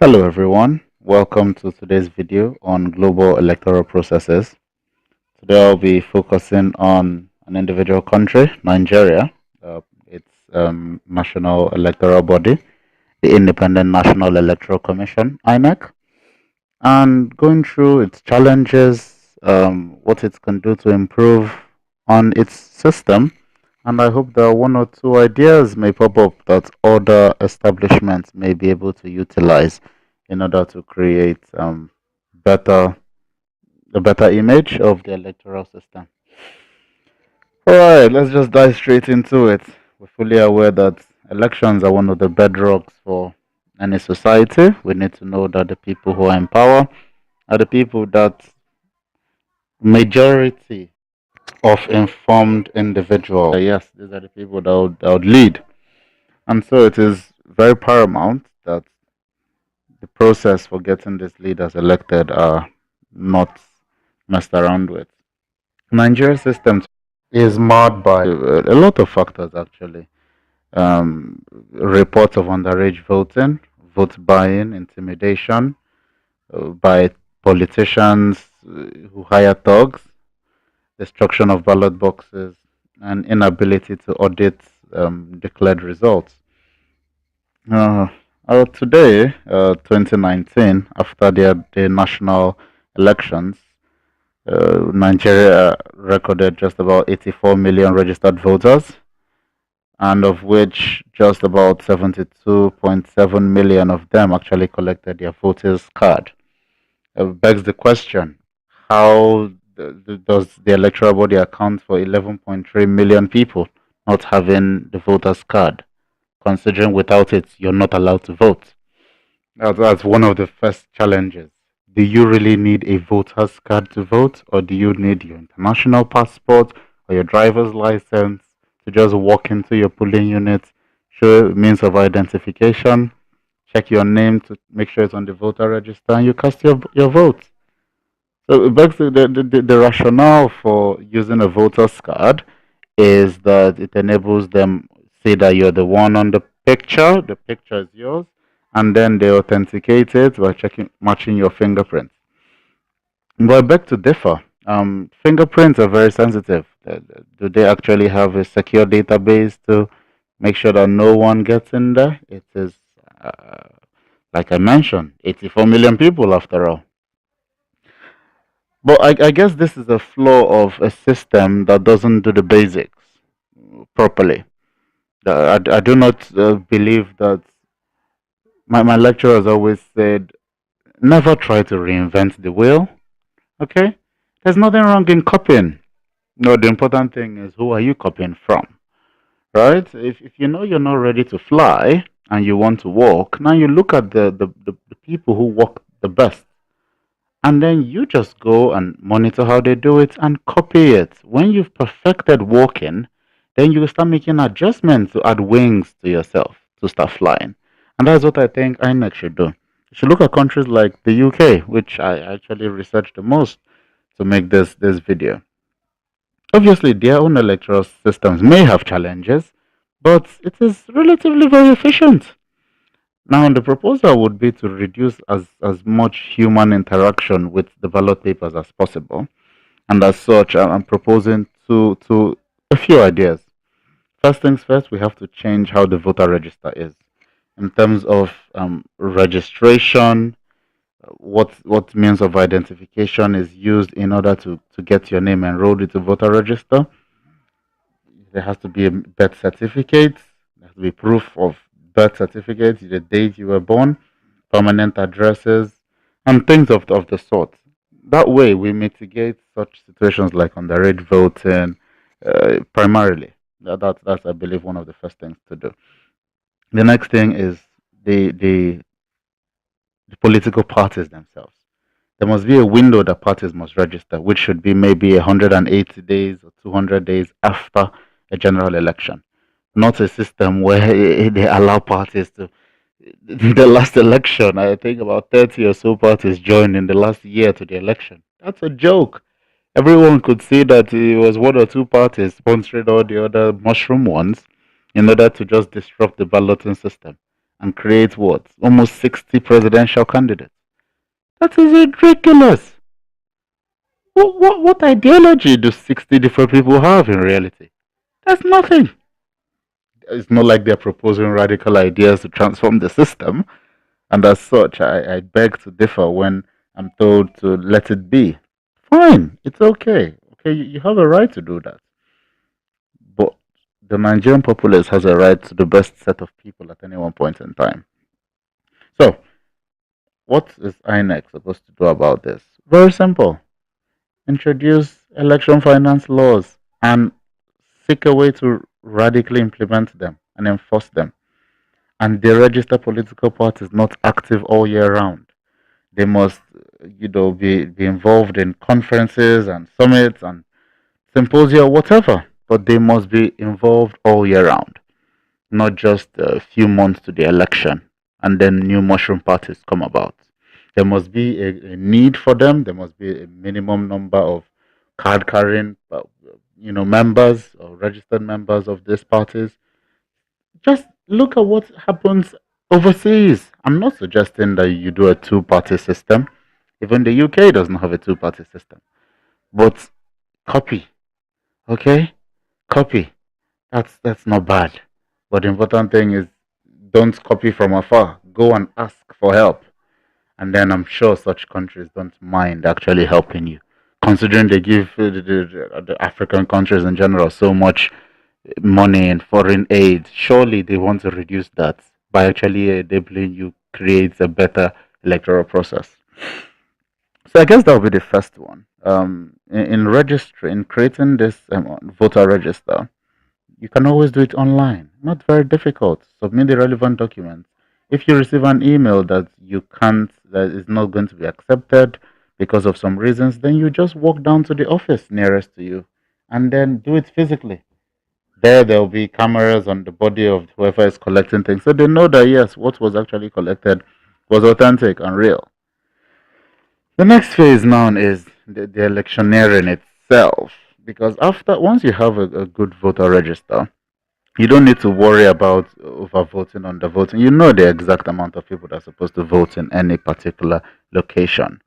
Hello everyone, welcome to today's video on global electoral processes. Today I'll be focusing on an individual country, Nigeria, its national electoral body, the Independent National Electoral Commission, INEC, and going through its challenges, what it can do to improve on its system. And I hope that one or two ideas may pop up that other establishments may be able to utilize in order to create better a better image of the electoral system. All right, let's just dive straight into it. We're fully aware that elections are one of the bedrocks for any society. We need to know that the people who are in power are the people that majority of informed individuals. Yes, these are the people that would lead. And so it is very paramount that the process for getting these leaders elected are not messed around with. Nigerian system is marred by a lot of factors actually. Reports of underage voting, vote buying, intimidation by politicians who hire thugs, destruction of ballot boxes, and inability to audit declared results. Uh, Today, 2019, after the national elections, Nigeria recorded just about 84 million registered voters, and of which just about 72.7 million of them actually collected their voters' card. It begs the question, how does the electoral body account for 11.3 million people not having the voters' card, considering without it you're not allowed to vote? That's one of the first challenges. Do you really need a voter's card to vote, or do you need your international passport or your driver's license to just walk into your polling unit, show means of identification, check your name to make sure it's on the voter register, and you cast your vote? So it begs the rationale for using a voter's card is that it enables them say that you're the one on the picture is yours, and then they authenticate it by checking matching your fingerprints. But I beg to differ. Fingerprints are very sensitive. Do they actually have a secure database to make sure that no one gets in there? It is, uh, like I mentioned, 84 million people after all. But I guess this is a flaw of a system that doesn't do the basics properly. I do not believe that my lecturer has always said, never try to reinvent the wheel. Okay? There's nothing wrong in copying. No, the important thing is who are you copying from? Right? If you know you're not ready to fly and you want to walk, now you look at the people who walk the best. And then you just go and monitor how they do it and copy it. When you've perfected walking, then you start making adjustments to add wings to yourself to start flying. And that's what I think INEC should do. You should look at countries like the UK, which I actually researched the most to make this video. Obviously, their own electoral systems may have challenges, but it is relatively very efficient. Now, the proposal would be to reduce as much human interaction with the ballot papers as possible. And as such, I'm proposing to a few ideas. First things first, we have to change how the voter register is in terms of registration. What means of identification is used in order to get your name enrolled into voter register? There has to be a birth certificate. There has to be proof of birth certificate, the date you were born, permanent addresses, and things of the sort. That way, we mitigate such situations like underage voting, primarily. That's, I believe, one of the first things to do. The next thing is the, the, the political parties themselves. There must be a window that parties must register, which should be maybe 180 days or 200 days after a general election. Not a system where they allow parties to. The last election, I think about 30 or so parties joined in the last year to the election. That's a joke. Everyone could see that it was one or two parties sponsoring all the other mushroom ones in order to just disrupt the balloting system. and create what? Almost 60 presidential candidates. That is ridiculous. What ideology do 60 different people have in reality? That's nothing. It's not like they're proposing radical ideas to transform the system. And as such, I beg to differ when I'm told to let it be. Fine, it's okay. Okay, you have a right to do that. But the Nigerian populace has a right to the best set of people at any one point in time. So, what is INEC supposed to do about this? Very simple. Introduce election finance laws and seek a way to radically implement them and enforce them. And they register political parties not active all year round. They must, be involved in conferences and summits and symposia, whatever. But they must be involved all year round, not just a few months to the election and then new mushroom parties come about. There must be a need for them. There must be a minimum number of card carrying, members or registered members of these parties. Just look at what happens overseas. I'm not suggesting that you do a two-party system. Even the UK doesn't have a two-party system. But copy, okay? Copy. That's not bad. But the important thing is don't copy from afar. Go and ask for help. And then I'm sure such countries don't mind actually helping you. Considering they give the African countries in general so much money and foreign aid, surely they want to reduce that by actually enabling you create a better electoral process. So I guess that will be the first one. In registering, creating this voter register, you can always do it online. Not very difficult. Submit the relevant documents. If you receive an email that you can't, that is not going to be accepted because of some reasons, then you just walk down to the office nearest to you and then do it physically. There will be cameras on the body of whoever is collecting things. So they know that, yes, what was actually collected was authentic and real. The next phase now is the electioneering itself. Because once you have a good voter register, you don't need to worry about overvoting, undervoting. You know the exact amount of people that are supposed to vote in any particular location,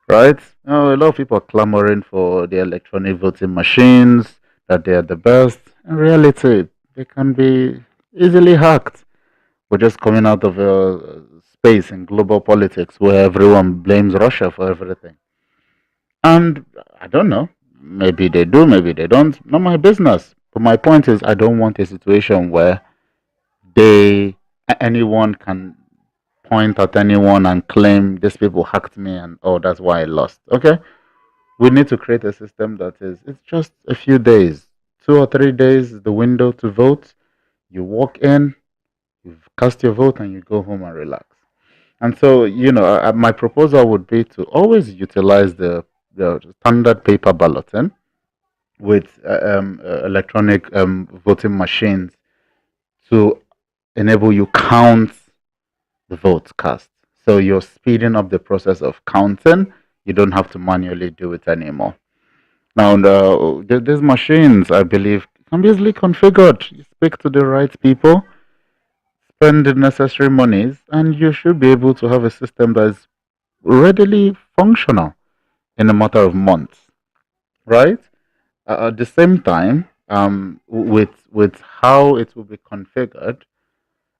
right? A lot of people are clamoring for the electronic voting machines, that they are the best. In reality, they can be easily hacked. We're just coming out of a space in global politics where everyone blames Russia for everything. And I don't know. Maybe they do, maybe they don't. Not my business. But my point is, I don't want a situation where anyone can point at anyone and claim these people hacked me and oh, that's why I lost. Okay, we need to create a system that it's just a few days, 2 or 3 days, the window to vote. You walk in, you cast your vote, and you go home and relax. And so, my proposal would be to always utilize the standard paper balloting with electronic voting machines to enable you count the votes cast. So you're speeding up the process of counting. You don't have to manually do it anymore. Now, these machines, I believe, can be easily configured. You speak to the right people, spend the necessary monies, and you should be able to have a system that is readily functional in a matter of months, right? At the same time, with how it will be configured,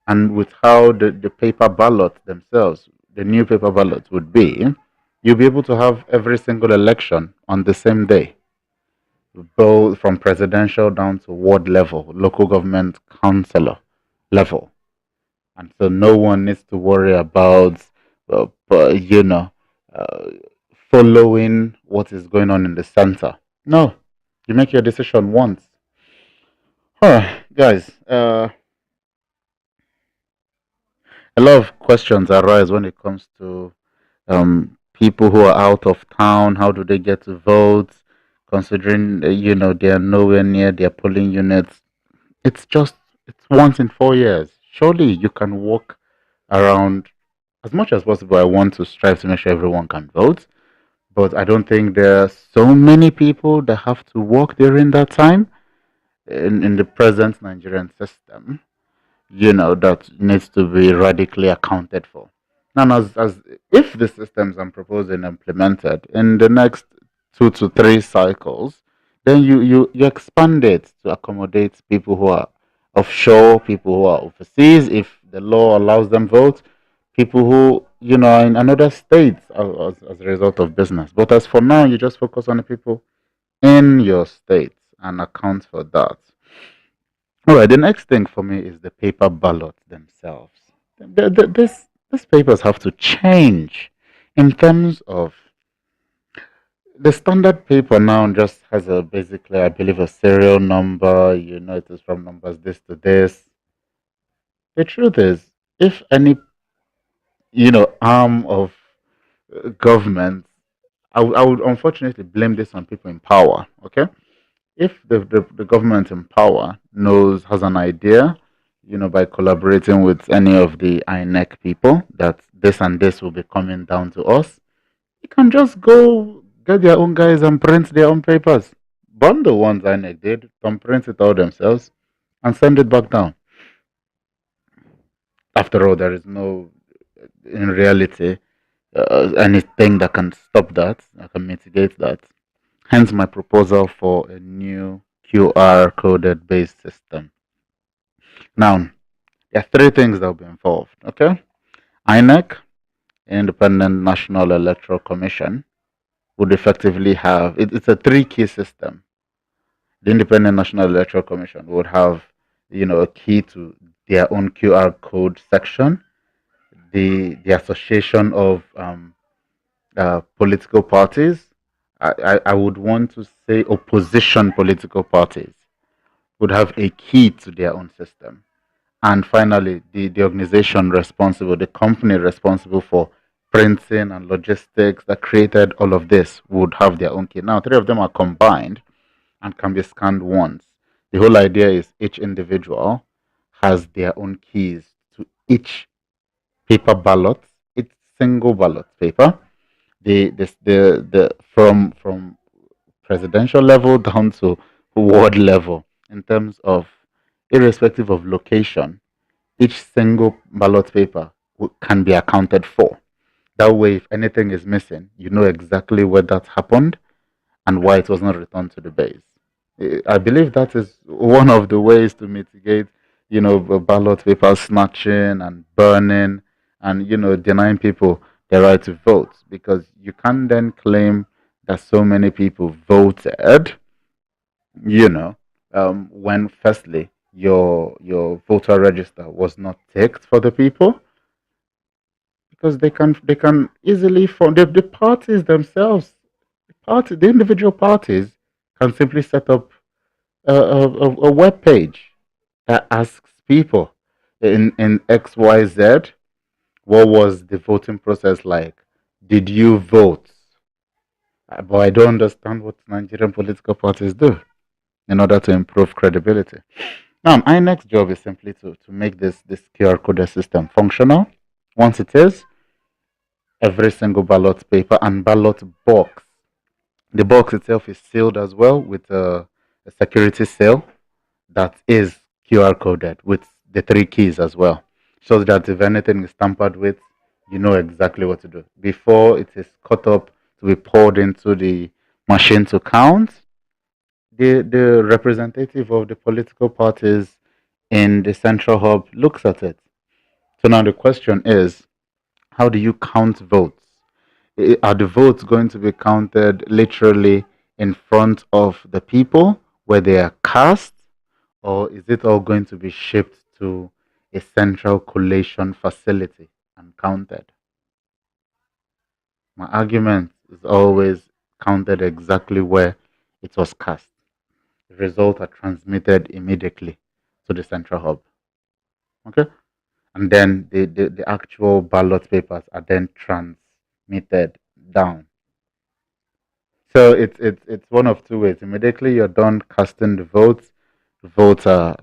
and with how the paper ballots themselves, the new paper ballots would be, you'll be able to have every single election on the same day, both from presidential down to ward level, local government councillor level. And so no one needs to worry about, uh, following what is going on in the center. No, you make your decision once. All right, guys. A lot of questions arise when it comes to people who are out of town. How do they get to vote? Considering they are nowhere near their polling units. It's once in 4 years. Surely you can walk around as much as possible. I want to strive to make sure everyone can vote, but I don't think there are so many people that have to work during that time in the present Nigerian system. that needs to be radically accounted for. Now, as if the systems I'm proposing implemented in the next 2 to 3 cycles, then you expand it to accommodate people who are offshore, people who are overseas, if the law allows them vote, people who are in another state as a result of business. But as for now, you just focus on the people in your state and account for that. All right, the next thing for me is the paper ballots themselves. These papers have to change in terms of the standard paper now just has a basically, I believe, a serial number. It is from numbers this to this. The truth is, if any, arm of government, I would unfortunately blame this on people in power. Okay, if the government in power has an idea, by collaborating with any of the INEC people, that this and this will be coming down to us, you can just go get their own guys and print their own papers. Burn the ones INEC did, can print it all themselves, and send it back down. After all, there is no, in reality, anything that can stop that, that can mitigate that. Hence my proposal for a new QR coded based system. Now, there are three things that will be involved. Okay, INEC, Independent National Electoral Commission, would effectively have it's a three-key system. The Independent National Electoral Commission would have, a key to their own QR code section. The association of political parties. I would want to say opposition political parties would have a key to their own system. And finally, the organization responsible, the company responsible for printing and logistics that created all of this would have their own key. Now, three of them are combined and can be scanned once. The whole idea is each individual has their own keys to each paper ballot, each single ballot paper. The from presidential level down to ward level in terms of irrespective of location, each single ballot paper can be accounted for. That way, if anything is missing, you know exactly where that happened and why it was not returned to the base. I believe that is one of the ways to mitigate, ballot paper snatching and burning and, denying people the right to vote, because you can then claim that so many people voted, you know, when firstly your voter register was not ticked for the people, because they can easily form the parties themselves. The individual parties can simply set up a web page that asks people in XYZ, what was the voting process like? Did you vote? But I don't understand what Nigerian political parties do in order to improve credibility. Now, my next job is simply to make this QR code system functional. Once it is, every single ballot paper and ballot box, the box itself is sealed as well with a security seal that is QR coded with the three keys as well, so that if anything is tampered with, you know exactly what to do. Before it is cut up to be poured into the machine to count, the representative of the political parties in the central hub looks at it. So now the question is, how do you count votes? Are the votes going to be counted literally in front of the people where they are cast, or is it all going to be shipped to a central collation facility and counted? My argument is always counted exactly where it was cast. The results are transmitted immediately to the central hub. Okay? And then the actual ballot papers are then transmitted down. So it's one of two ways. Immediately you're done casting the votes are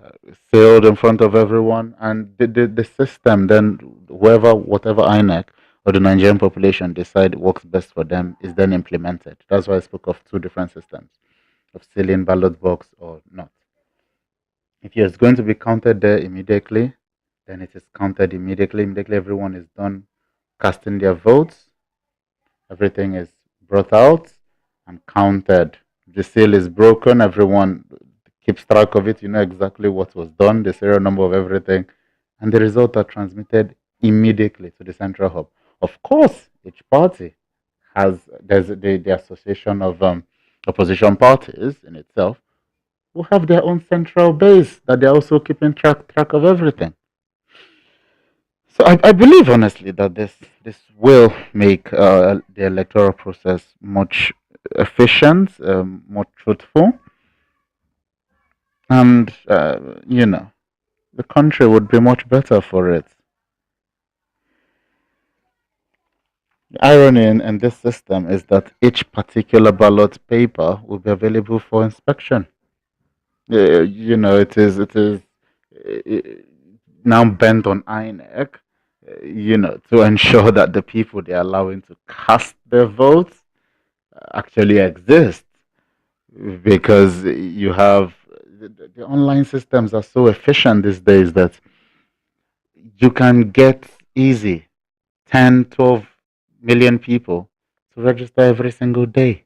sealed in front of everyone, and the system then, whatever INEC or the Nigerian population decide works best for them, is then implemented. That's why I spoke of two different systems of sealing ballot box or not. If it's going to be counted there immediately, Then it is counted immediately. Immediately, everyone is done casting their votes. Everything is brought out and counted. The seal is broken. Everyone keeps track of it. You know exactly what was done, the serial number of everything, and the results are transmitted immediately to the central hub. Of course, each party has the association of opposition parties in itself who have their own central base that they're also keeping track of everything. So I believe honestly that this will make the electoral process much efficient, more truthful, and the country would be much better for it. The irony in this system is that each particular ballot paper will be available for inspection. It is uh, now bent on INEC, to ensure that the people they're allowing to cast their votes actually exist, because you have the online systems are so efficient these days that you can get easy 10, 12 million people to register every single day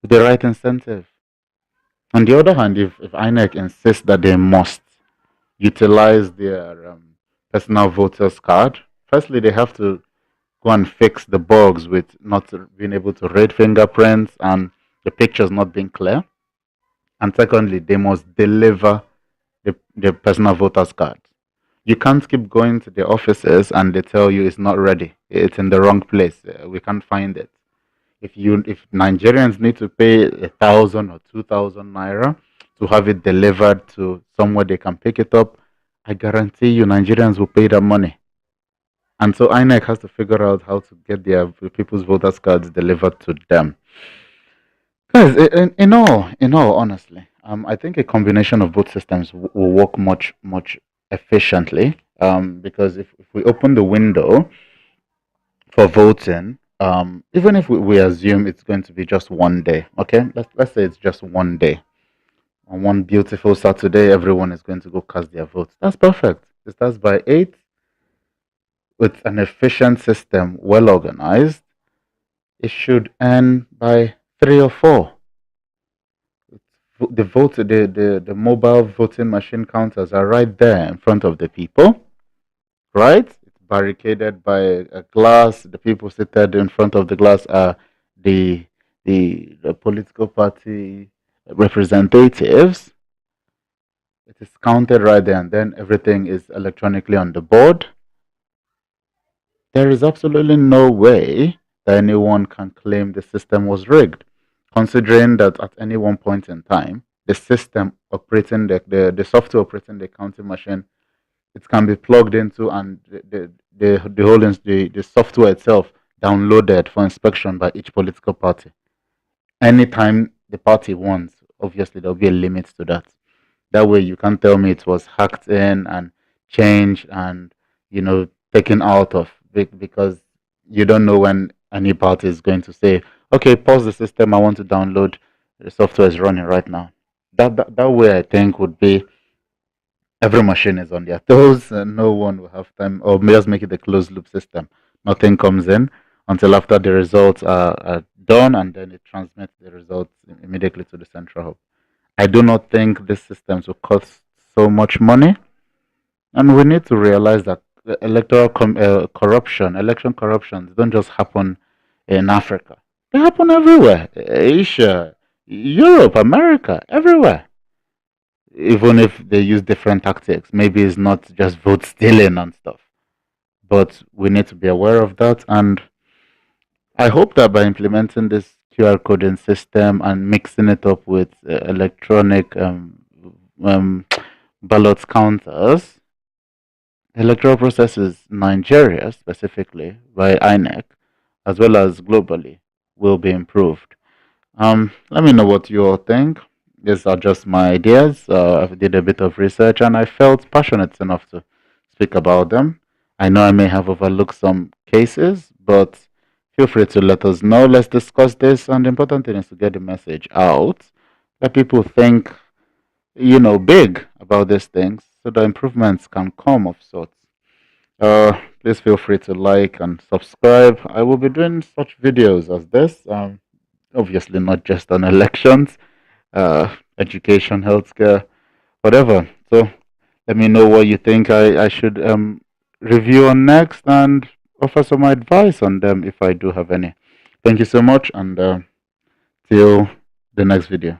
with the right incentive. On the other hand, if INEC insists that they must utilize their personal voters card, firstly, they have to go and fix the bugs with not being able to read fingerprints and the pictures not being clear. And secondly, they must deliver the personal voters card. You can't keep going to the offices and they tell you it's not ready. It's in the wrong place. We can't find it. If Nigerians need to pay 1,000 or 2,000 naira to have it delivered to somewhere they can pick it up, I guarantee you Nigerians will pay that money. And so INEC has to figure out how to get their people's voters cards delivered to them. Guys, in all honestly, I think a combination of both systems will work much efficiently. Because if we open the window for voting, even if we assume it's going to be just one day, okay, let's say it's just one day. On one beautiful Saturday, everyone is going to go cast their votes. That's perfect. It starts by 8 with an efficient system, well organized. It should end by 3 or 4. The mobile voting machine counters are right there in front of the people, right? It's barricaded by a glass. The people seated in front of the glass are the the political party representatives. It is counted right there, and then everything is electronically on the board. There is absolutely no way that anyone can claim the system was rigged, considering that at any one point in time, the system operating the software operating the counting machine, it can be plugged into, and the software itself downloaded for inspection by each political party. Anytime the party wants, obviously there'll be a limit to that. That way, you can't tell me it was hacked in and changed and taken out of, because you don't know when any party is going to say, "Okay, pause the system. I want to download. The software is running right now." That way, I think, would be every machine is on their toes, and no one will have time. Or just make it a closed loop system. Nothing comes in until after the results are done, and then it transmits the results immediately to the central hub. I do not think these systems will cost so much money, and we need to realize that the corruption, election corruptions, don't just happen in Africa. They happen everywhere: Asia, Europe, America, everywhere. Even if they use different tactics, maybe it's not just vote stealing and stuff. But we need to be aware of that, and I hope that by implementing this QR coding system and mixing it up with electronic um, ballot counters, electoral processes in Nigeria specifically by INEC, as well as globally, will be improved. Let me know what you all think. These are just my ideas. I did a bit of research and I felt passionate enough to speak about them. I know I may have overlooked some cases, but feel free to let us know. Let's discuss this. And the important thing is to get the message out. Let people think, big about these things so the improvements can come of sorts. Please feel free to like and subscribe. I will be doing such videos as this. Obviously, not just on elections, education, healthcare, whatever. So let me know what you think I should review on next and offer some advice on them if I do have any. Thank you so much, and till the next video.